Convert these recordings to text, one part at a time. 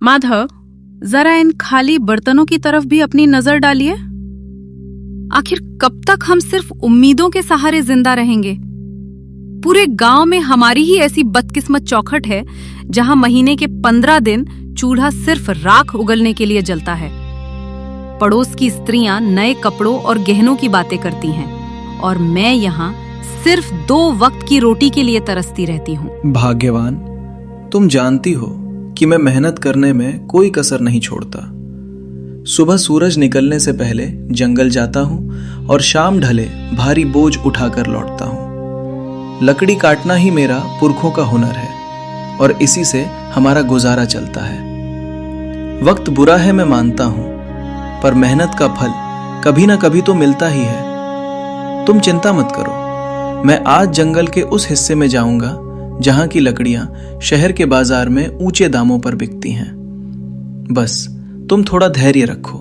माधव, जरा इन खाली बर्तनों की तरफ भी अपनी नजर डालिए। आखिर कब तक हम सिर्फ उम्मीदों के सहारे जिंदा रहेंगे? पूरे गांव में हमारी ही ऐसी बदकिस्मत चौखट है जहां महीने के 15 दिन चूल्हा सिर्फ राख उगलने के लिए जलता है। पड़ोस की स्त्रियां नए कपड़ों और गहनों की बातें करती हैं और मैं यहाँ सिर्फ 2 वक्त की रोटी के लिए तरसती रहती हूँ। भाग्यवान, तुम जानती हो कि मैं मेहनत करने में कोई कसर नहीं छोड़ता। सुबह सूरज निकलने से पहले जंगल जाता हूँ और शाम ढले भारी बोझ उठाकर लौटता हूँ। लकड़ी काटना ही मेरा पुरखों का हुनर है और इसी से हमारा गुजारा चलता है। वक्त बुरा है मैं मानता हूँ, पर मेहनत का फल कभी ना कभी तो मिलता ही है। तुम चिंता मत करो, मैं आज जंगल के उस हिस्से में जाऊंगा जहां की लकड़ियां शहर के बाजार में ऊंचे दामों पर बिकती हैं। बस तुम थोड़ा धैर्य रखो,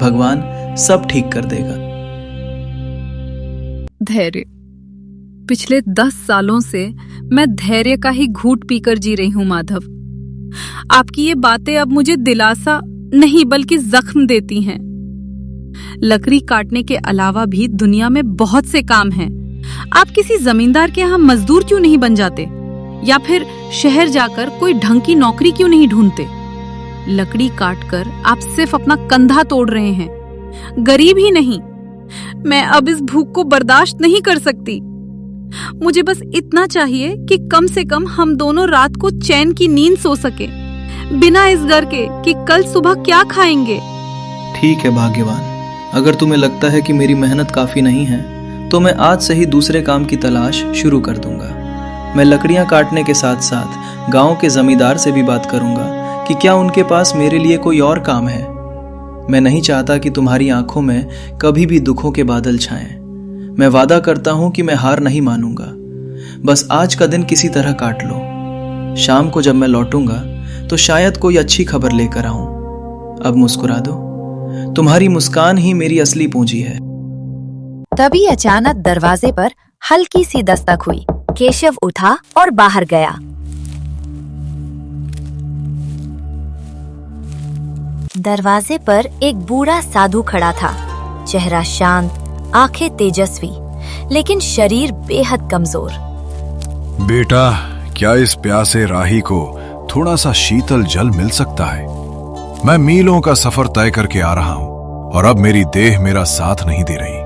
भगवान सब ठीक कर देगा। धैर्य? पिछले 10 सालों से मैं धैर्य का ही घूंट पीकर जी रही हूं माधव। आपकी ये बातें अब मुझे दिलासा नहीं बल्कि जख्म देती हैं। लकड़ी काटने के अलावा भी दुनिया में बहुत से काम हैं। आप किसी जमींदार के यहाँ मजदूर क्यों नहीं बन जाते, या फिर शहर जाकर कोई ढंग की नौकरी क्यों नहीं ढूंढते? लकड़ी काटकर आप सिर्फ अपना कंधा तोड़ रहे हैं, गरीब ही नहीं। मैं अब इस भूख को बर्दाश्त नहीं कर सकती। मुझे बस इतना चाहिए कि कम से कम हम दोनों रात को चैन की नींद सो सके, बिना इस डर के कि कल सुबह क्या खाएंगे। ठीक है भाग्यवान, अगर तुम्हें लगता है कि मेरी मेहनत काफी नहीं है तो मैं आज से ही दूसरे काम की तलाश शुरू कर दूंगा। मैं लकड़ियां काटने के साथ साथ गांव के जमींदार से भी बात करूंगा कि क्या उनके पास मेरे लिए कोई और काम है। मैं नहीं चाहता कि तुम्हारी आंखों में कभी भी दुखों के बादल छाएं। मैं वादा करता हूं कि मैं हार नहीं मानूंगा। बस आज का दिन किसी तरह काट लो। शाम को जब मैं लौटूंगा तो शायद कोई अच्छी खबर लेकर आऊं। अब मुस्कुरा दो, तुम्हारी मुस्कान ही मेरी असली पूंजी है। तभी अचानक दरवाजे पर हल्की सी दस्तक हुई। केशव उठा और बाहर गया। दरवाजे पर एक बूढ़ा साधु खड़ा था। चेहरा शांत, आंखें तेजस्वी, लेकिन शरीर बेहद कमजोर। बेटा, क्या इस प्यासे राही को थोड़ा सा शीतल जल मिल सकता है? मैं मीलों का सफर तय करके आ रहा हूं और अब मेरी देह मेरा साथ नहीं दे रही।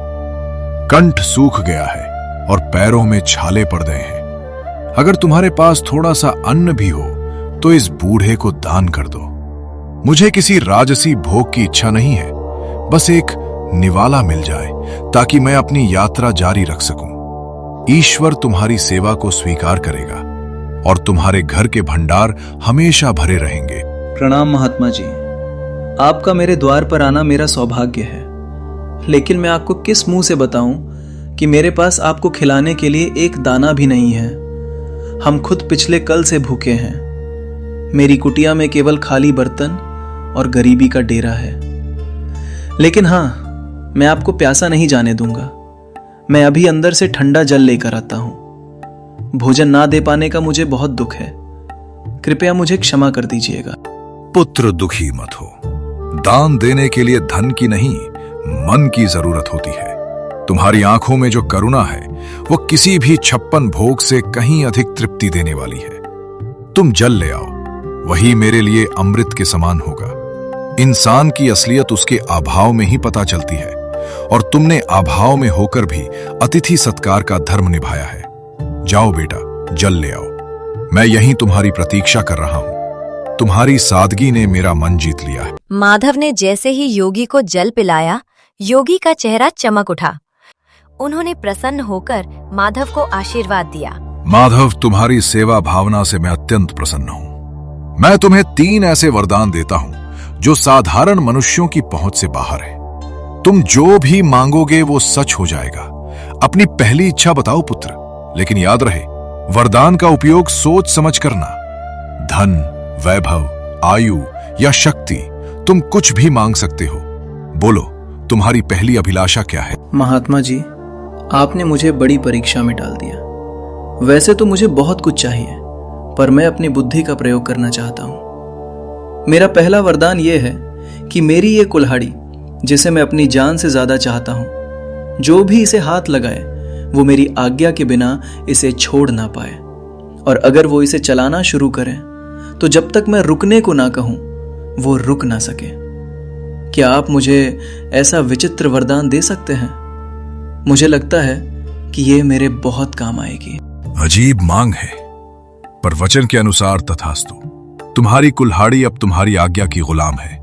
कंठ सूख गया है और पैरों में छाले पड़ गए हैं। अगर तुम्हारे पास थोड़ा सा अन्न भी हो तो इस बूढ़े को दान कर दो। मुझे किसी राजसी भोग की इच्छा नहीं है, बस एक निवाला मिल जाए ताकि मैं अपनी यात्रा जारी रख सकूं। ईश्वर तुम्हारी सेवा को स्वीकार करेगा और तुम्हारे घर के भंडार हमेशा भरे रहेंगे। प्रणाम महात्मा जी, आपका मेरे द्वार पर आना मेरा सौभाग्य है, लेकिन मैं आपको किस मुंह से बताऊं कि मेरे पास आपको खिलाने के लिए एक दाना भी नहीं है। हम खुद पिछले कल से भूखे हैं। मेरी कुटिया में केवल खाली बर्तन और गरीबी का डेरा है। लेकिन हाँ, मैं आपको प्यासा नहीं जाने दूंगा। मैं अभी अंदर से ठंडा जल लेकर आता हूं। भोजन ना दे पाने का मुझे बहुत दुख है, कृपया मुझे क्षमा कर दीजिएगा। पुत्र, दुखी मत हो। दान देने के लिए धन की नहीं, मन की जरूरत होती है। तुम्हारी आंखों में जो करुणा है वो किसी भी 56 भोग से कहीं अधिक तृप्ति देने वाली है। तुम जल ले आओ, वही मेरे लिए अमृत के समान होगा। इंसान की असलियत उसके अभाव में ही पता चलती है और तुमने अभाव में होकर भी अतिथि सत्कार का धर्म निभाया है। जाओ बेटा, जल ले आओ। मैं यहीं तुम्हारी प्रतीक्षा कर रहा हूं। तुम्हारी सादगी ने मेरा मन जीत लिया है। माधव ने जैसे ही योगी को जल पिलाया, योगी का चेहरा चमक उठा। उन्होंने प्रसन्न होकर माधव को आशीर्वाद दिया। माधव, तुम्हारी सेवा भावना से मैं अत्यंत प्रसन्न हूं। मैं तुम्हें 3 ऐसे वरदान देता हूं जो साधारण मनुष्यों की पहुंच से बाहर है। तुम जो भी मांगोगे वो सच हो जाएगा। अपनी पहली इच्छा बताओ पुत्र, लेकिन याद रहे, वरदान का उपयोग सोच समझ करना। धन, वैभव, आयु या शक्ति, तुम कुछ भी मांग सकते हो। बोलो, तुम्हारी पहली अभिलाषा क्या है? महात्मा जी, आपने मुझे बड़ी परीक्षा में डाल दिया। वैसे तो मुझे बहुत कुछ चाहिए, पर मैं अपनी बुद्धि का प्रयोग करना चाहता हूं। मेरा पहला वरदान यह है कि मेरी ये कुल्हाड़ी, जिसे मैं अपनी जान से ज्यादा चाहता हूं, जो भी इसे हाथ लगाए वो मेरी आज्ञा के बिना इसे छोड़ ना पाए, और अगर वो इसे चलाना शुरू करें तो जब तक मैं रुकने को ना कहूं वो रुक ना सके। क्या आप मुझे ऐसा विचित्र वरदान दे सकते हैं? मुझे लगता है कि ये मेरे बहुत काम आएगी। अजीब मांग है, पर वचन के अनुसार तथास्तु। तुम्हारी कुल्हाड़ी अब तुम्हारी आज्ञा की गुलाम है।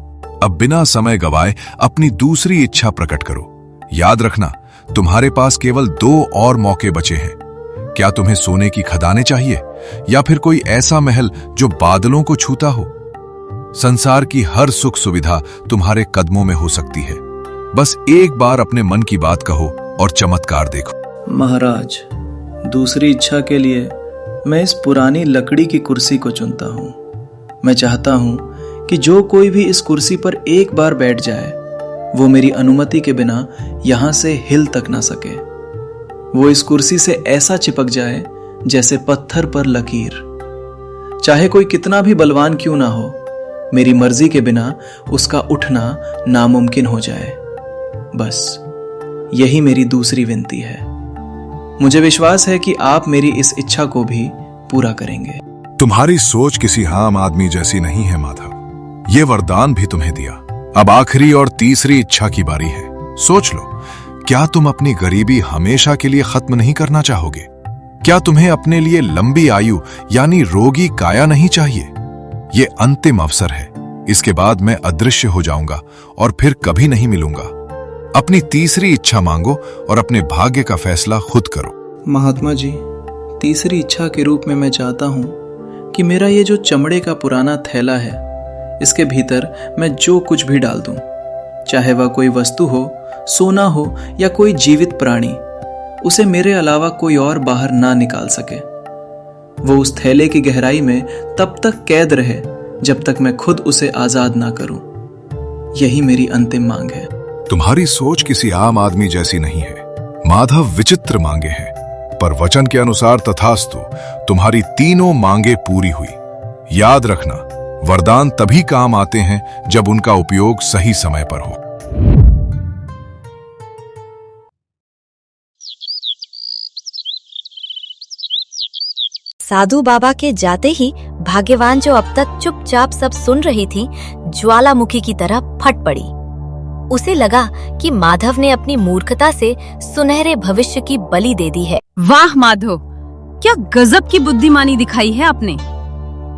अब बिना समय गवाए अपनी दूसरी इच्छा प्रकट करो। याद रखना, तुम्हारे पास केवल 2 और मौके बचे हैं। क्या तुम्हें सोने की खदानें चाहिए या फिर कोई ऐसा महल जो बादलों को छूता हो? संसार की हर सुख सुविधा तुम्हारे कदमों में हो सकती है। बस एक बार अपने मन की बात कहो और चमत्कार देखो। महाराज, दूसरी इच्छा के लिए मैं इस पुरानी लकड़ी की कुर्सी को चुनता हूं। मैं चाहता हूं कि जो कोई भी इस कुर्सी पर एक बार बैठ जाए वो मेरी अनुमति के बिना यहां से हिल तक ना सके। वो इस कुर्सी से ऐसा चिपक जाए जैसे पत्थर पर लकीर। चाहे कोई कितना भी बलवान क्यों ना हो, मेरी मर्जी के बिना उसका उठना नामुमकिन हो जाए। बस यही मेरी दूसरी विनती है। मुझे विश्वास है कि आप मेरी इस इच्छा को भी पूरा करेंगे। तुम्हारी सोच किसी आम आदमी जैसी नहीं है माधव। ये वरदान भी तुम्हें दिया। अब आखिरी और तीसरी इच्छा की बारी है। सोच लो, क्या तुम अपनी गरीबी हमेशा के लिए खत्म नहीं करना चाहोगे? क्या तुम्हें अपने लिए लंबी आयु यानी रोगी काया नहीं चाहिए? ये अंतिम अवसर है। इसके बाद मैं अदृश्य हो जाऊंगा और फिर कभी नहीं मिलूंगा। अपनी तीसरी इच्छा मांगो और अपने भाग्य का फैसला खुद करो। महात्मा जी, तीसरी इच्छा के रूप में मैं चाहता हूं कि मेरा ये जो चमड़े का पुराना थैला है, इसके भीतर मैं जो कुछ भी डाल दूं, चाहे वह कोई वस्तु हो, सोना हो या कोई जीवित प्राणी, उसे मेरे अलावा कोई और बाहर ना निकाल सके। वो उस थैले की गहराई में तब तक कैद रहे जब तक मैं खुद उसे आजाद ना करूं। यही मेरी अंतिम मांग है। तुम्हारी सोच किसी आम आदमी जैसी नहीं है। माधव विचित्र मांगे हैं, पर वचन के अनुसार तथास्तु। तुम्हारी तीनों मांगे पूरी हुई। याद रखना, वरदान तभी काम आते हैं जब उनका उपयोग सही समय पर हो। साधु बाबा के जाते ही भाग्यवान, जो अब तक चुपचाप सब सुन रही थी, ज्वालामुखी की तरह फट पड़ी। उसे लगा कि माधव ने अपनी मूर्खता से सुनहरे भविष्य की बलि दे दी है। वाह माधव, क्या गजब की बुद्धिमानी दिखाई है आपने।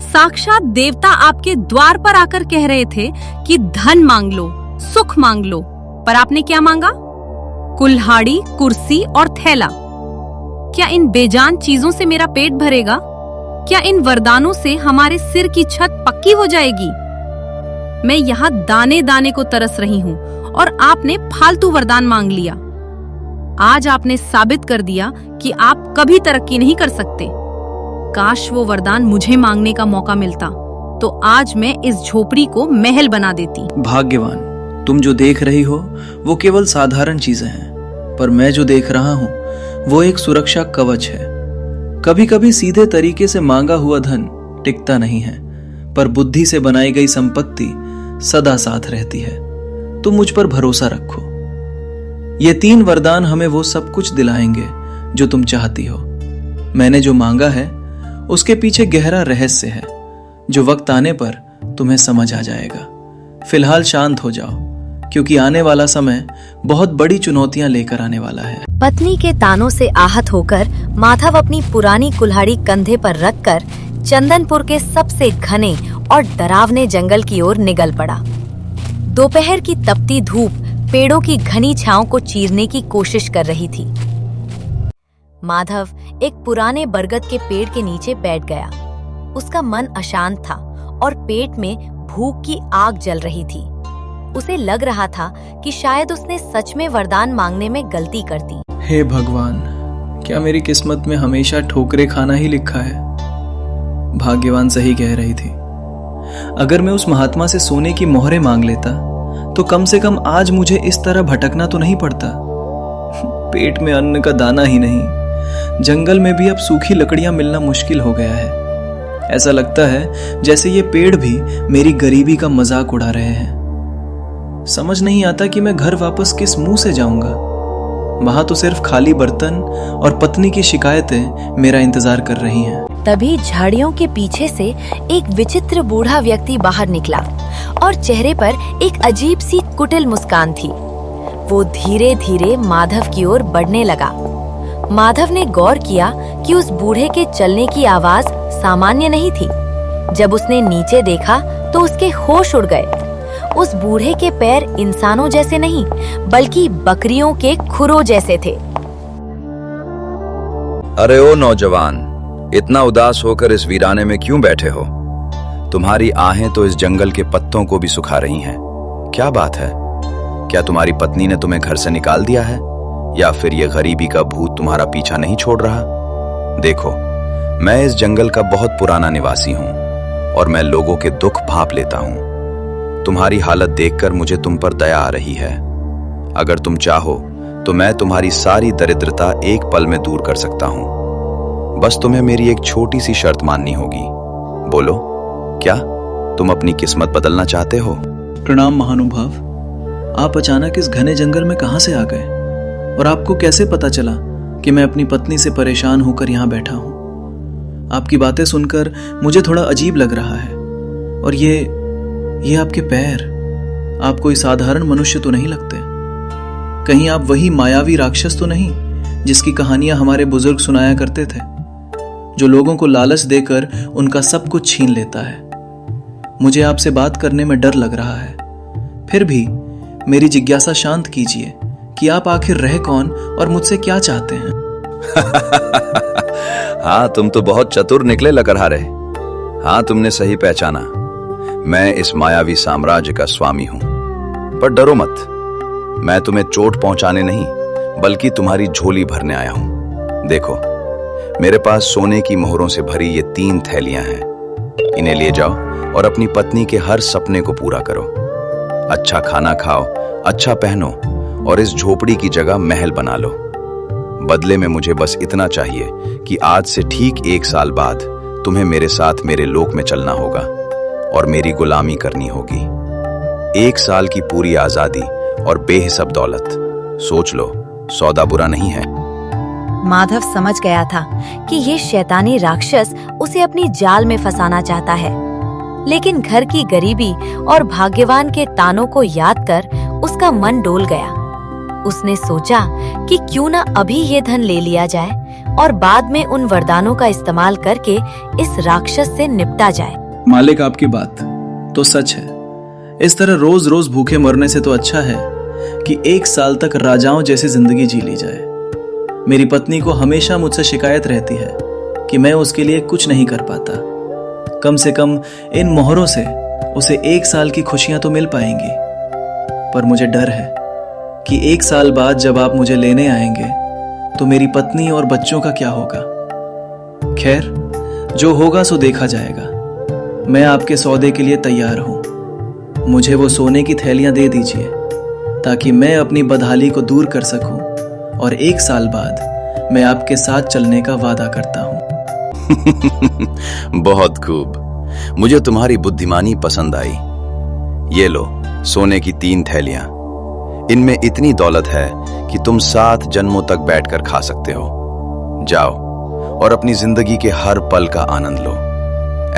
साक्षात देवता आपके द्वार पर आकर कह रहे थे कि धन मांग लो, सुख मांग लो, पर आपने क्या मांगा? कुल्हाड़ी, कुर्सी और थैला। क्या इन बेजान चीजों से मेरा पेट भरेगा? क्या इन वरदानों से हमारे सिर की छत पक्की हो जाएगी? मैं यहाँ दाने दाने को तरस रही हूँ और आपने फालतू वरदान मांग लिया। आज आपने साबित कर दिया कि आप कभी तरक्की नहीं कर सकते। काश वो वरदान मुझे मांगने का मौका मिलता, तो आज मैं इस झोपड़ी को महल बना देती। भाग्यवान, तुम जो देख रही हो वो केवल साधारण चीजें हैं, पर मैं जो देख रहा हूँ वो एक सुरक्षा कवच है। कभी कभी सीधे तरीके से मांगा हुआ धन टिकता नहीं है, पर बुद्धि से बनाई गई संपत्ति सदा साथ रहती है। तुम मुझ पर भरोसा रखो। ये 3 वरदान हमें वो सब कुछ दिलाएंगे जो तुम चाहती हो। मैंने जो मांगा है उसके पीछे गहरा रहस्य है, जो वक्त आने पर तुम्हें समझ आ जाएगा। फिलहाल शांत हो जाओ, क्योंकि आने वाला समय बहुत बड़ी चुनौतियां लेकर आने वाला है। पत्नी के तानों से आहत होकर माधव अपनी पुरानी कुल्हाड़ी कंधे पर रखकर चंदनपुर के सबसे घने और डरावने जंगल की ओर निकल पड़ा। दोपहर की तपती धूप पेड़ों की घनी छांव को चीरने की कोशिश कर रही थी। माधव एक पुराने बरगद के पेड़ के नीचे बैठ गया। उसका मन अशांत था और पेट में भूख की आग जल रही थी। उसे लग रहा था कि शायद उसने सच में वरदान मांगने में गलती कर दी। हे भगवान, क्या मेरी किस्मत में हमेशा ठोकरे खाना ही लिखा है? भाग्यवान सही कह रही थी। अगर मैं उस महात्मा से सोने की मोहरें मांग लेता तो कम से कम आज मुझे इस तरह भटकना तो नहीं पड़ता। पेट में अन्न का दाना ही नहीं, जंगल में भी अब सूखी लकड़ियां मिलना मुश्किल हो गया है। ऐसा लगता है जैसे ये पेड़ भी मेरी गरीबी का मजाक उड़ा रहे हैं। समझ नहीं आता कि मैं घर वापस किस मुंह से जाऊंगा। वहां तो सिर्फ खाली बर्तन और पत्नी की शिकायतें मेरा इंतजार कर रही हैं। तभी झाड़ियों के पीछे से एक विचित्र बूढ़ा व्यक्ति बाहर निकला और चेहरे पर एक अजीब सी कुटिल मुस्कान थी। वो धीरे धीरे माधव की ओर बढ़ने लगा। माधव ने गौर किया कि उस बूढ़े के चलने की आवाज सामान्य नहीं थी। जब उसने नीचे देखा तो उसके होश उड़ गए। उस बूढ़े के पैर इंसानों जैसे नहीं बल्कि बकरियों के खुरों जैसे थे। अरे ओ नौजवान, इतना उदास होकर इस वीराने में क्यों बैठे हो? तुम्हारी आहें तो इस जंगल के पत्तों को भी सुखा रही हैं। क्या बात है? क्या तुम्हारी पत्नी ने तुम्हें घर से निकाल दिया है, या फिर ये गरीबी का भूत तुम्हारा पीछा नहीं छोड़ रहा? देखो, मैं इस जंगल का बहुत पुराना निवासी हूँ और मैं लोगों के दुख भांप लेता हूँ। तुम्हारी हालत देखकर मुझे तुम पर दया आ रही है। अगर तुम चाहो तो मैं तुम्हारी सारी दरिद्रता एक पल में दूर कर सकता हूँ। बस तुम्हें मेरी एक छोटी सी शर्त माननी होगी। बोलो, क्या तुम अपनी किस्मत बदलना चाहते हो? प्रणाम महानुभाव। आप अचानक इस घने जंगल में कहां से आ गए, और आपको कैसे पता चला कि मैं अपनी पत्नी से परेशान होकर यहाँ बैठा हूँ? आपकी बातें सुनकर मुझे थोड़ा अजीब लग रहा है। और ये आपके पैर, आप कोई साधारण मनुष्य तो नहीं लगते। कहीं आप वही मायावी राक्षस तो नहीं जिसकी कहानियां हमारे बुजुर्ग सुनाया करते थे, जो लोगों को लालच देकर उनका सब कुछ छीन लेता है। मुझे आपसे बात करने में डर लग रहा है। फिर भी मेरी जिज्ञासा शांत कीजिए कि आप आखिर रहे कौन और मुझसे क्या चाहते हैं। हाँ, तुम तो बहुत चतुर निकले लकड़हारे। हाँ, तुमने सही पहचाना। मैं इस मायावी साम्राज्य का स्वामी हूं। पर डरो मत, मैं तुम्हें चोट पहुंचाने नहीं बल्कि तुम्हारी झोली भरने आया हूं। देखो, मेरे पास सोने की मोहरों से भरी ये 3 थैलियां हैं। इन्हें ले जाओ और अपनी पत्नी के हर सपने को पूरा करो। अच्छा खाना खाओ, अच्छा पहनो और इस झोपड़ी की जगह महल बना लो। बदले में मुझे बस इतना चाहिए कि आज से ठीक 1 साल बाद तुम्हें मेरे साथ मेरे लोक में चलना होगा और मेरी गुलामी करनी होगी। 1 साल की पूरी आजादी और बेहिसाब दौलत। सोच लो, सौदा बुरा नहीं है। माधव समझ गया था कि ये शैतानी राक्षस उसे अपनी जाल में फंसाना चाहता है, लेकिन घर की गरीबी और भाग्यवान के तानों को याद कर उसका मन डोल गया। उसने सोचा कि क्यों न अभी ये धन ले लिया जाए और बाद में उन वरदानों का इस्तेमाल करके इस राक्षस से निपटा जाए। मालिक, आपकी बात तो सच है। इस तरह रोज रोज भूखे मरने से तो अच्छा है कि 1 साल तक राजाओं जैसी जिंदगी जी ली जाए। मेरी पत्नी को हमेशा मुझसे शिकायत रहती है कि मैं उसके लिए कुछ नहीं कर पाता। कम से कम इन मोहरों से उसे 1 साल की खुशियां तो मिल पाएंगी। पर मुझे डर है कि 1 साल बाद जब आप मुझे लेने आएंगे तो मेरी पत्नी और बच्चों का क्या होगा। खैर, जो होगा सो देखा जाएगा। मैं आपके सौदे के लिए तैयार हूं। मुझे वो सोने की थैलियां दे दीजिए ताकि मैं अपनी बदहाली को दूर कर सकूं, और 1 साल बाद मैं आपके साथ चलने का वादा करता हूं। बहुत खूब, मुझे तुम्हारी बुद्धिमानी पसंद आई। ये लो सोने की 3 थैलियां। इनमें इतनी दौलत है कि तुम 7 जन्मों तक बैठकर खा सकते हो। जाओ और अपनी जिंदगी के हर पल का आनंद लो।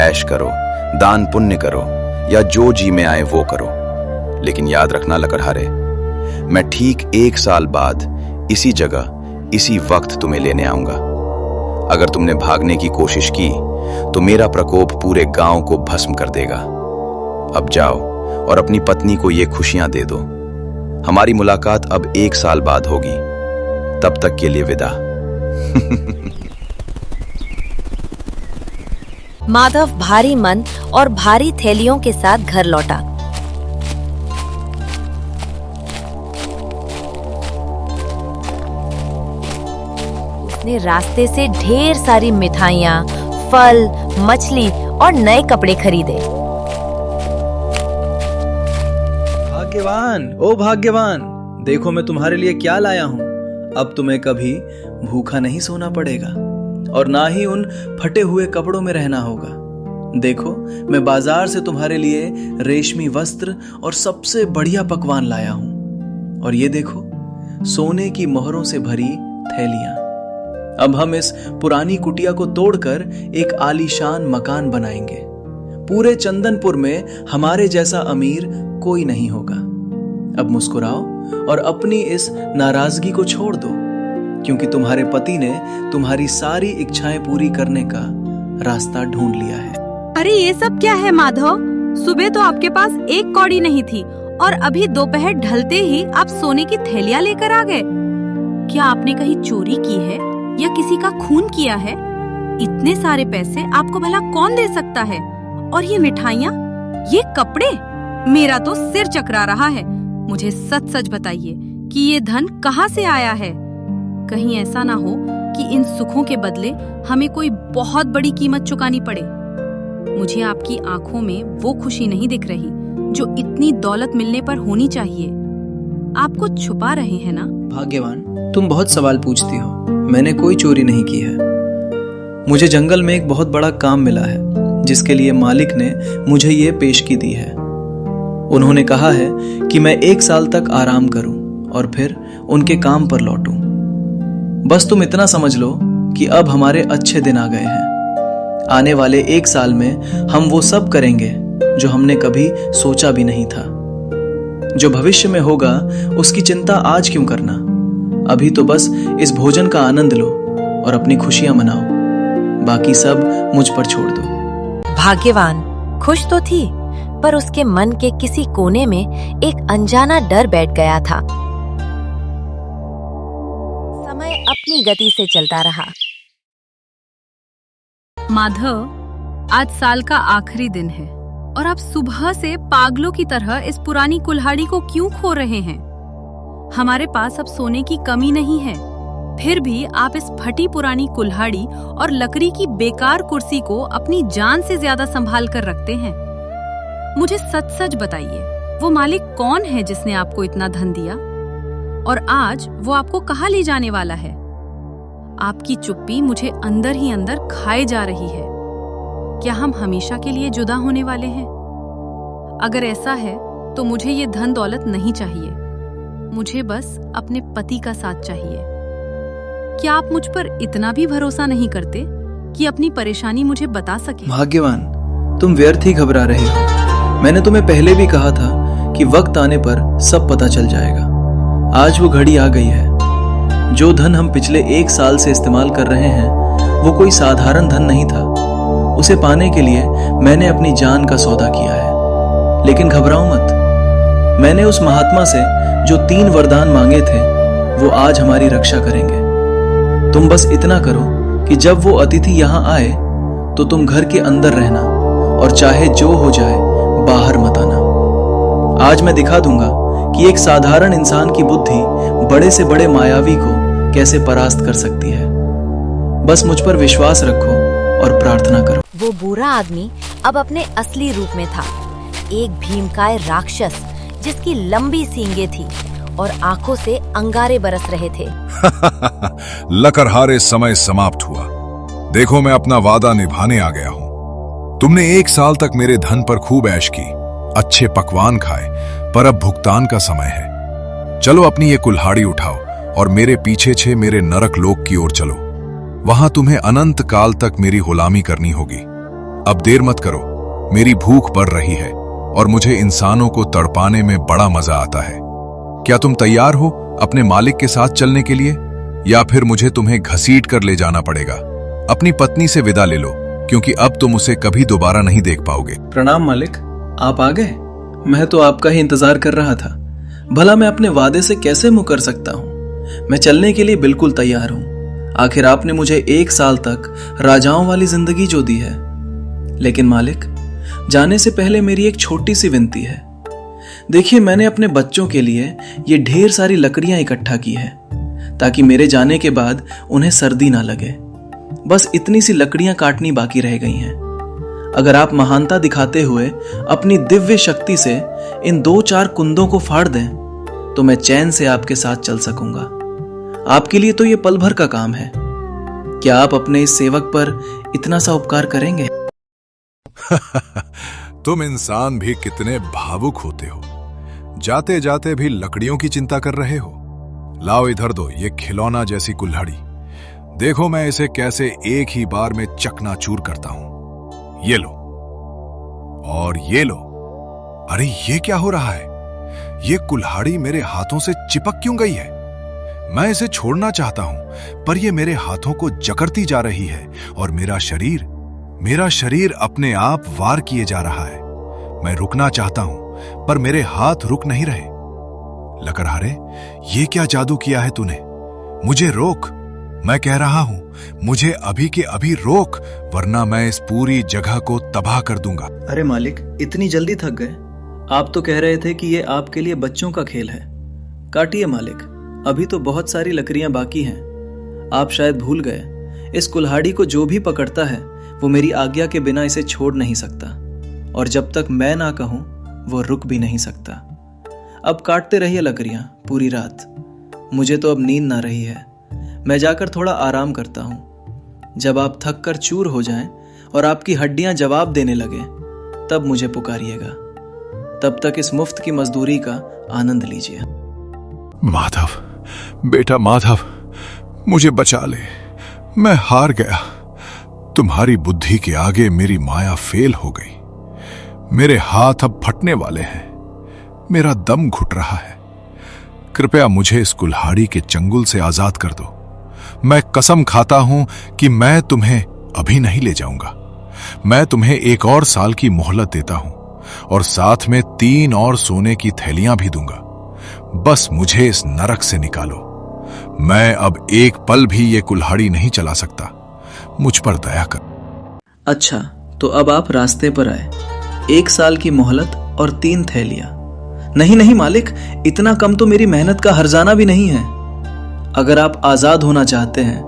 ऐश करो, दान पुण्य करो, या जो जी में आए वो करो। लेकिन याद रखना लकड़हारे, मैं ठीक 1 साल बाद इसी जगह इसी वक्त तुम्हें लेने आऊंगा। अगर तुमने भागने की कोशिश की तो मेरा प्रकोप पूरे गांव को भस्म कर देगा। अब जाओ और अपनी पत्नी को ये खुशियां दे दो। हमारी मुलाकात अब 1 साल बाद होगी। तब तक के लिए विदा। माधव भारी मन और भारी थैलियों के साथ घर लौटा। उसने रास्ते से ढेर सारी मिठाइयाँ, फल, मछली और नए कपड़े खरीदे। भाग्यवान, ओ भाग्यवान, देखो मैं तुम्हारे लिए क्या लाया हूं। अब तुम्हें कभी भूखा नहीं सोना पड़ेगा और ना ही उन फटे हुए कपड़ों में रहना होगा। देखो, मैं बाजार से तुम्हारे लिए रेशमी वस्त्र और सबसे बढ़िया पकवान लाया हूं। और ये देखो, सोने की मोहरों से भरी थैलियां। अब हम इस पुरानी कुटिया को तोड़कर एक आलीशान मकान बनाएंगे। पूरे चंदनपुर में हमारे जैसा अमीर कोई नहीं होगा। अब मुस्कुराओ और अपनी इस नाराजगी को छोड़ दो, क्योंकि तुम्हारे पति ने तुम्हारी सारी इच्छाएं पूरी करने का रास्ता ढूंढ लिया है। अरे ये सब क्या है माधव? सुबह तो आपके पास एक कौड़ी नहीं थी और अभी दोपहर ढलते ही आप सोने की थैलियां लेकर आ गए। क्या आपने कहीं चोरी की है या किसी का खून किया है? इतने सारे पैसे आपको भला कौन दे सकता है? और ये मिठाइयाँ, ये कपड़े, मेरा तो सिर चकरा रहा है। मुझे सच सच बताइए कि ये धन कहाँ से आया है? कहीं ऐसा ना हो कि इन सुखों के बदले हमें कोई बहुत बड़ी कीमत चुकानी पड़े। मुझे आपकी आंखों में वो खुशी नहीं दिख रही जो इतनी दौलत मिलने पर होनी चाहिए। आप कुछ छुपा रहे हैं ना? भाग्यवान, तुम बहुत सवाल पूछती हो। मैंने कोई चोरी नहीं की है। मुझे जंगल में एक बहुत बड़ा काम मिला है, जिसके लिए मालिक ने मुझे ये पेशगी दी है। उन्होंने कहा है कि मैं 1 साल तक आराम करूं और फिर उनके काम पर लौटूं। बस तुम इतना समझ लो कि अब हमारे अच्छे दिन आ गए हैं। आने वाले 1 साल में हम वो सब करेंगे जो हमने कभी सोचा भी नहीं था। जो भविष्य में होगा उसकी चिंता आज क्यों करना? अभी तो बस इस भोजन का आनंद लो और अपनी खुशियां मनाओ। बाकी सब मुझ पर छोड़ दो। भाग्यवान खुश तो थी, पर उसके मन के किसी कोने में एक अनजाना डर बैठ गया था। समय अपनी गति से चलता रहा। माधव, आज साल का आखिरी दिन है और आप सुबह से पागलों की तरह इस पुरानी कुल्हाड़ी को क्यों खो रहे हैं? हमारे पास अब सोने की कमी नहीं है, फिर भी आप इस फटी पुरानी कुल्हाड़ी और लकड़ी की बेकार कुर्सी को अपनी जान से ज्यादा संभाल कर रखते हैं। मुझे सच सच बताइए, वो मालिक कौन है जिसने आपको इतना धन दिया? और आज वो आपको कहाँ ले जाने वाला है? आपकी चुप्पी मुझे अंदर ही अंदर खाए जा रही है। क्या हम हमेशा के लिए जुदा होने वाले हैं? अगर ऐसा है तो मुझे ये धन दौलत नहीं चाहिए। मुझे बस अपने पति का साथ चाहिए। क्या आप मुझ पर इतना भी भरोसा नहीं करते कि अपनी परेशानी मुझे बता सके? भाग्यवान, तुम व्यर्थ ही घबरा रहे हो। मैंने तुम्हें पहले भी कहा था कि वक्त आने पर सब पता चल जाएगा। आज वो घड़ी आ गई है। जो धन हम पिछले 1 साल से इस्तेमाल कर रहे हैं वो कोई साधारण धन नहीं था। उसे पाने के लिए मैंने अपनी जान का सौदा किया है। लेकिन घबराओ मत, मैंने उस महात्मा से जो 3 वरदान मांगे थे वो आज हमारी रक्षा करेंगे। तुम बस इतना करो कि जब वो अतिथि यहाँ आए तो तुम घर के अंदर रहना और चाहे जो हो जाए बाहर मत आना। आज मैं दिखा दूंगा कि एक साधारण इंसान की बुद्धि बड़े से बड़े मायावी को कैसे परास्त कर सकती है। बस मुझ पर विश्वास रखो और प्रार्थना करो। वो बुरा आदमी अब अपने असली रूप में था, एक भीमकाय राक्षस जिसकी लंबी सींगें थी और आंखों से अंगारे बरस रहे थे। लकड़हारे समय समाप्त हुआ। देखो, मैं अपना वादा निभाने आ गया हूं। तुमने 1 साल तक मेरे धन पर खूब ऐश की, अच्छे पकवान खाए, पर अब भुगतान का समय है। चलो अपनी ये कुल्हाड़ी उठाओ और मेरे पीछे मेरे नरक लोक की ओर चलो। वहां तुम्हें अनंत काल तक मेरी गुलामी करनी होगी। अब देर मत करो, मेरी भूख बढ़ रही है और मुझे इंसानों को तड़पाने में बड़ा मजा आता है। क्या तुम तैयार हो अपने मालिक के साथ चलने के लिए, या फिर मुझे तुम्हें घसीट कर ले जाना पड़ेगा? अपनी पत्नी से विदा ले लो, क्योंकि अब तुम उसे कभी दोबारा नहीं देख पाओगे। प्रणाम मालिक, आप आ गए। मैं तो आपका ही इंतजार कर रहा था। भला मैं अपने वादे से कैसे मुकर सकता हूँ? मैं चलने के लिए बिल्कुल तैयार हूँ। आखिर आपने मुझे 1 साल तक राजाओं वाली जिंदगी जो दी है। लेकिन मालिक, जाने से पहले मेरी एक छोटी सी विनती है। देखिए, मैंने अपने बच्चों के लिए ये ढेर सारी लकड़ियां इकट्ठा की है ताकि मेरे जाने के बाद उन्हें सर्दी ना लगे। बस इतनी सी लकड़ियां काटनी बाकी रह गई हैं। अगर आप महानता दिखाते हुए अपनी दिव्य शक्ति से इन 2-4 कुंदों को फाड़ दें तो मैं चैन से आपके साथ चल सकूंगा। आपके लिए तो ये पल भर का काम है। क्या आप अपने इस सेवक पर इतना सा उपकार करेंगे? तुम इंसान भी कितने भावुक होते हो, जाते जाते भी लकड़ियों की चिंता कर रहे हो। लाओ इधर दो ये खिलौना जैसी कुल्हाड़ी, देखो मैं इसे कैसे एक ही बार में चकनाचूर करता हूं। ये लो और ये लो। अरे ये क्या हो रहा है? ये कुल्हाड़ी मेरे हाथों से चिपक क्यों गई है? मैं इसे छोड़ना चाहता हूं पर यह मेरे हाथों को जकड़ती जा रही है और मेरा शरीर अपने आप वार किए जा रहा है। मैं रुकना चाहता हूं पर मेरे हाथ रुक नहीं रहे। लकड़हारे, ये क्या जादू किया है तूने? मुझे रोक, मैं कह रहा हूं, मुझे अभी के अभी रोक, वरना मैं इस पूरी जगह को तबाह कर दूंगा। अरे मालिक, इतनी जल्दी थक गए? आप तो कह रहे थे कि ये आपके लिए बच्चों का खेल है। काटिए मालिक, अभी तो बहुत सारी लकड़ियां बाकी हैं। आप शायद भूल गए, इस कुल्हाड़ी को जो भी पकड़ता है वो मेरी आज्ञा के बिना इसे छोड़ नहीं सकता, और जब तक मैं ना कहूं वो रुक भी नहीं सकता। अब काटते रहिए लकड़ियां पूरी रात। मुझे तो अब नींद ना रही है, मैं जाकर थोड़ा आराम करता हूं। जब आप थक कर चूर हो जाएं और आपकी हड्डियां जवाब देने लगे, तब मुझे पुकारिएगा। तब तक इस मुफ्त की मजदूरी का आनंद लीजिए। माधव, बेटा माधव, मुझे बचा ले, मैं हार गया। तुम्हारी बुद्धि के आगे मेरी माया फेल हो गई। मेरे हाथ अब फटने वाले हैं, मेरा दम घुट रहा है। कृपया मुझे इस कुल्हाड़ी के चंगुल से आजाद कर दो। मैं कसम खाता हूं कि मैं तुम्हें अभी नहीं ले जाऊंगा। मैं तुम्हें 1 और साल की मोहलत देता हूं और साथ में 3 और सोने की थैलियां भी दूंगा। बस मुझे इस नरक से निकालो। मैं अब एक पल भी ये कुल्हाड़ी नहीं चला सकता। मुझ पर दया कर। अच्छा, तो अब आप रास्ते पर आए। 1 साल की मोहलत और 3 थैलियां। नहीं नहीं मालिक, इतना कम तो मेरी मेहनत का हर्जाना भी नहीं है। अगर आप आजाद होना चाहते हैं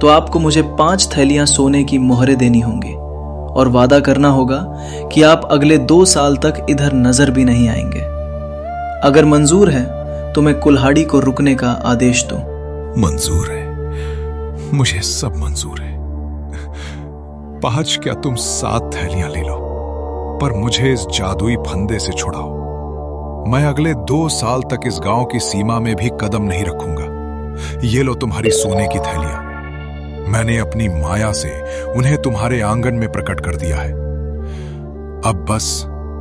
तो आपको मुझे 5 थैलियां सोने की मोहरें देनी होंगी और वादा करना होगा कि आप अगले 2 साल तक इधर नजर भी नहीं आएंगे। अगर मंजूर है तो मैं कुल्हाड़ी को रुकने का आदेश दूं। मंजूर है, मुझे सब मंजूर है। 5 क्या तुम 7 थैलियां ले लो, पर मुझे इस जादुई फंदे से छुड़ाओ। मैं अगले 2 साल तक इस गांव की सीमा में भी कदम नहीं रखूंगा। ये लो तुम्हारी सोने की थैलियां। मैंने अपनी माया से उन्हें तुम्हारे आंगन में प्रकट कर दिया है। अब बस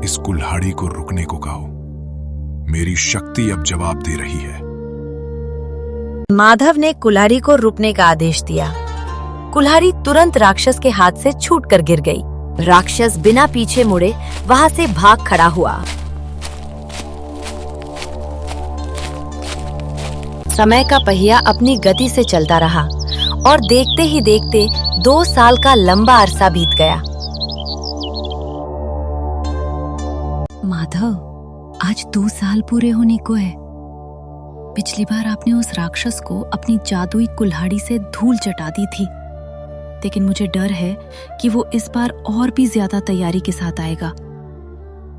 इस कुल्हाड़ी को रुकने को कहो। मेरी शक्ति अब जवाब दे रही है। माधव ने कुल्हाड़ी को रुकने का आदेश दिया। कुल्हाड़ी तुरंत राक्षस के हाथ से छूटकर गिर गई। राक्षस बिना पीछे मुड़े वहां से भाग खड़ा हुआ। समय का पहिया अपनी गति से चलता रहा और देखते ही देखते 2 साल का लंबा अरसा बीत गया। माधव, आज 2 साल पूरे होने को है। पिछली बार आपने उस राक्षस को अपनी जादुई कुल्हाड़ी से धूल चटा दी थी, लेकिन मुझे डर है कि वो इस बार और भी ज्यादा तैयारी के साथ आएगा।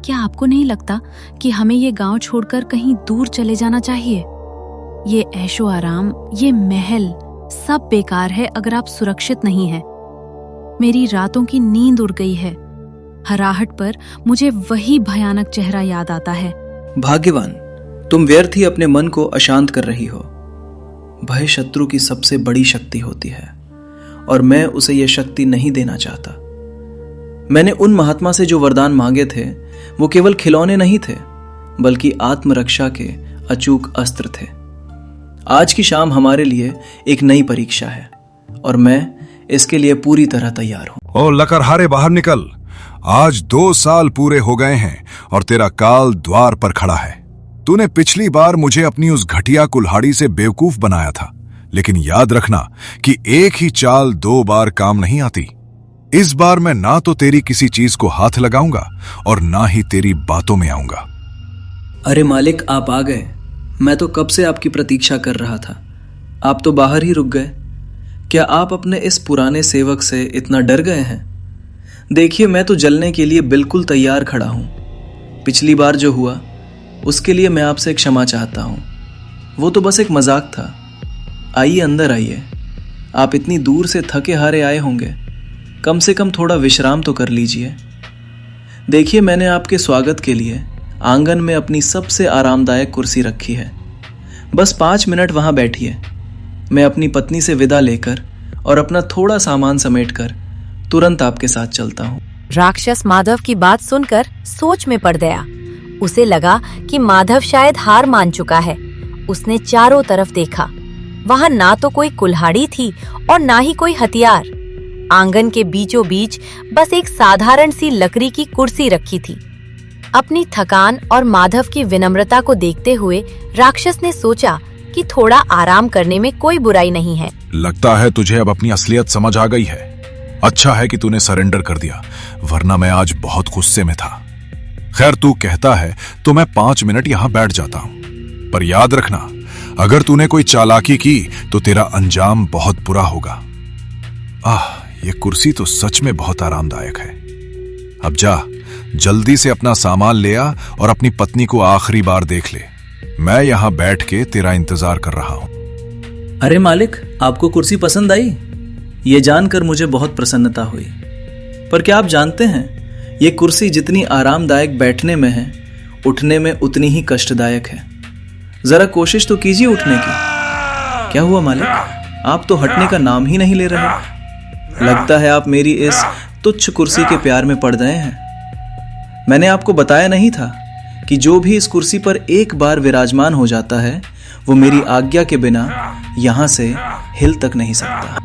क्या आपको नहीं लगता कि हमें ये गांव छोड़कर कहीं दूर चले जाना चाहिए? ये ऐशो आराम, ये महल सब बेकार है अगर आप सुरक्षित नहीं हैं। मेरी रातों की नींद उड़ गई है। हराहट पर मुझे वही भयानक चेहरा याद आता है। भाग्यवान, तुम व्यर्थ ही अपने मन को अशांत कर रही हो। भय शत्रु की सबसे बड़ी शक्ति होती है और मैं उसे यह शक्ति नहीं देना चाहता। मैंने उन महात्मा से जो वरदान मांगे थे वो केवल खिलौने नहीं थे, बल्कि आत्मरक्षा के अचूक अस्त्र थे। आज की शाम हमारे लिए एक नई परीक्षा है और मैं इसके लिए पूरी तरह तैयार हूं। ओ लकड़हारे, बाहर निकल। आज 2 साल पूरे हो गए हैं और तेरा काल द्वार पर खड़ा है। तूने पिछली बार मुझे अपनी उस घटिया कुल्हाड़ी से बेवकूफ बनाया था, लेकिन याद रखना कि एक ही चाल 2 बार काम नहीं आती। इस बार मैं ना तो तेरी किसी चीज को हाथ लगाऊंगा और ना ही तेरी बातों में आऊंगा। अरे मालिक, आप आ गए। मैं तो कब से आपकी प्रतीक्षा कर रहा था। आप तो बाहर ही रुक गए। क्या आप अपने इस पुराने सेवक से इतना डर गए हैं? देखिए, मैं तो जलने के लिए बिल्कुल तैयार खड़ा हूं। पिछली बार जो हुआ उसके लिए मैं आपसे क्षमा चाहता हूं। वो तो बस एक मजाक था। आइए, अंदर आइए। आप इतनी दूर से थके हारे आए होंगे, कम से कम थोड़ा विश्राम तो कर लीजिए। देखिए, मैंने आपके स्वागत के लिए आंगन में अपनी सबसे आरामदायक कुर्सी रखी है। बस 5 मिनट वहां बैठिए। मैं अपनी पत्नी से विदा लेकर और अपना थोड़ा सामान समेटकर तुरंत आपके साथ चलता हूँ। राक्षस माधव की बात सुनकर सोच में पड़ गया। उसे लगा कि माधव शायद हार मान चुका है। उसने चारों तरफ देखा। वहां ना तो कोई कुल्हाड़ी थी और ना ही कोई हथियार। आंगन के बीचों बीच बस एक साधारण सी लकड़ी की कुर्सी रखी थी। अपनी थकान और माधव की विनम्रता को देखते हुए राक्षस ने सोचा कि थोड़ा आराम करने में कोई बुराई नहीं है। लगता है तुझे अब अपनी असलियत समझ आ गई है। अच्छा है कि तूने सरेंडर कर दिया, वरना मैं आज बहुत गुस्से में था। खैर, तू कहता है तो मैं 5 मिनट यहां बैठ जाता हूं, पर याद रखना, अगर तूने कोई चालाकी की तो तेरा अंजाम बहुत बुरा होगा। ये कुर्सी तो सच में बहुत आरामदायक है। अब जा, जल्दी से अपना सामान ले आ और अपनी पत्नी को आखिरी बार देख ले। मैं यहां बैठ के तेरा इंतजार कर रहा हूं। अरे मालिक, आपको कुर्सी पसंद आई? ये जानकर मुझे बहुत प्रसन्नता हुई। पर क्या आप जानते हैं, ये कुर्सी जितनी आरामदायक बैठने में है, उठने में उतनी ही कष्टदायक है। जरा कोशिश तो कीजिए उठने की। क्या हुआ मालिक, आप तो हटने का नाम ही नहीं ले रहे। लगता है आप मेरी इस तुच्छ कुर्सी के प्यार में पड़ गए हैं। मैंने आपको बताया नहीं था कि जो भी इस कुर्सी पर एक बार विराजमान हो जाता है, वो मेरी आज्ञा के बिना यहां से हिल तक नहीं सकता।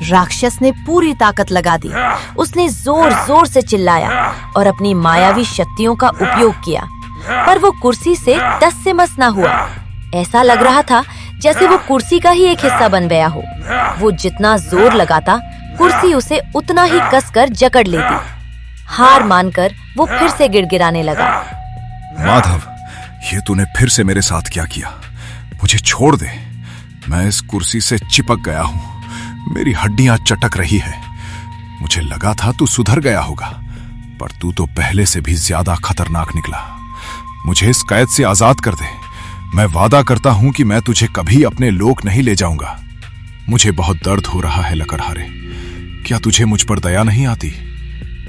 राक्षस ने पूरी ताकत लगा दी। उसने जोर जोर से चिल्लाया और अपनी मायावी शक्तियों का उपयोग किया, पर वो कुर्सी से टस से मस ना हुआ। ऐसा लग रहा था जैसे वो कुर्सी का ही एक हिस्सा बन गया हो। वो जितना जोर लगाता, कुर्सी उसे उतना ही कसकर जकड़ लेती। हार मानकर वो फिर से गिड़गिड़ाने लगा। माधव, ये तूने फिर से मेरे साथ क्या किया? मुझे छोड़ दे। मैं इस कुर्सी से चिपक गया हूं। मेरी हड्डियां चटक रही है। मुझे लगा था तू सुधर गया होगा, पर तू तो पहले से भी ज्यादा खतरनाक निकला। मुझे इस कैद से आजाद कर दे। मैं वादा करता हूं कि मैं तुझे कभी अपने लोक नहीं ले जाऊंगा। मुझे बहुत दर्द हो रहा है लकड़हारे। क्या तुझे मुझ पर दया नहीं आती?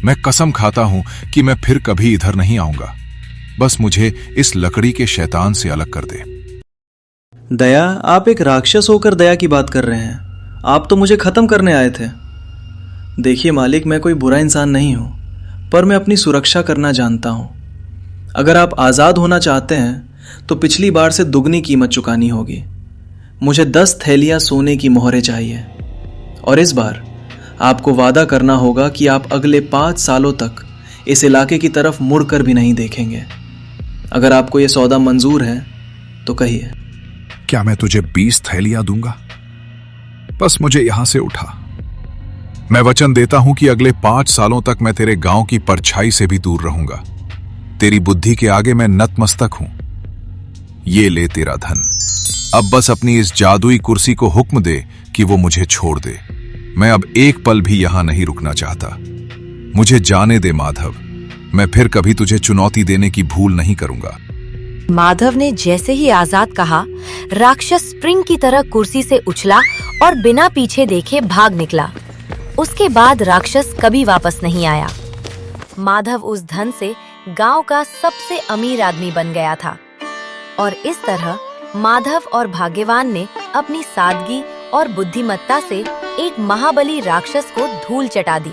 मैं कसम खाता हूं कि मैं फिर कभी इधर नहीं आऊंगा। बस मुझे इस लकड़ी के शैतान से अलग कर दे। दया? आप एक राक्षस होकर दया की बात कर रहे हैं? आप तो मुझे खत्म करने आए थे। देखिए मालिक, मैं कोई बुरा इंसान नहीं हूं, पर मैं अपनी सुरक्षा करना जानता हूं। अगर आप आजाद होना चाहते हैं तो पिछली बार से दुगनी कीमत चुकानी होगी। मुझे 10 थैलियां सोने की मोहरें चाहिए, और इस बार आपको वादा करना होगा कि आप अगले 5 सालों तक इस इलाके की तरफ मुड़कर भी नहीं देखेंगे। अगर आपको यह सौदा मंजूर है तो कहिए। क्या मैं तुझे 20 थैलियां दूंगा? बस मुझे यहां से उठा। मैं वचन देता हूं कि अगले 5 सालों तक मैं तेरे गांव की परछाई से भी दूर रहूंगा। तेरी बुद्धि के आगे मैं नतमस्तक हूं। ये ले तेरा धन। अब बस अपनी इस जादुई कुर्सी को हुक्म दे कि वो मुझे छोड़ दे। मैं अब एक पल भी यहां नहीं रुकना चाहता। मुझे जाने दे माधव। मैं फिर कभी तुझे चुनौती देने की भूल नहीं करूंगा। माधव ने जैसे ही आजाद कहा, राक्षस स्प्रिंग की तरह कुर्सी से उछला और बिना पीछे देखे भाग निकला। उसके बाद राक्षस कभी वापस नहीं आया। माधव उस धन से गांव का सबसे अमीर आदमी बन गया था, और इस तरह माधव और भाग्यवान ने अपनी सादगी और बुद्धिमत्ता से एक महाबली राक्षस को धूल चटा दी।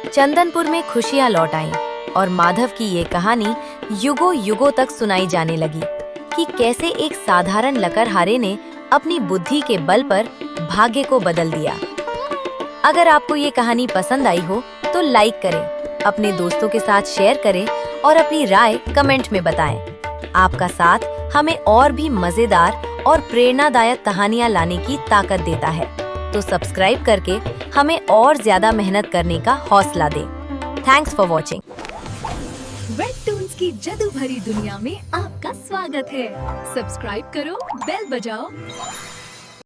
चंदनपुर में खुशियां लौट आईं और माधव की ये कहानी युगों युगों तक सुनाई जाने लगी कि कैसे एक साधारण लकड़हारे ने अपनी बुद्धि के बल पर भाग्य को बदल दिया। अगर आपको ये कहानी पसंद आई हो तो लाइक करें, अपने दोस्तों के साथ शेयर करें और अपनी राय कमेंट में बताएं। आपका साथ हमें और भी मजेदार और प्रेरणादायक कहानियां लाने की ताकत देता है, तो सब्सक्राइब करके हमें और ज्यादा मेहनत करने का हौसला दें। Thanks for watching. वेबटून्स की जादू भरी दुनिया में आपका स्वागत है। सब्सक्राइब करो, बेल बजाओ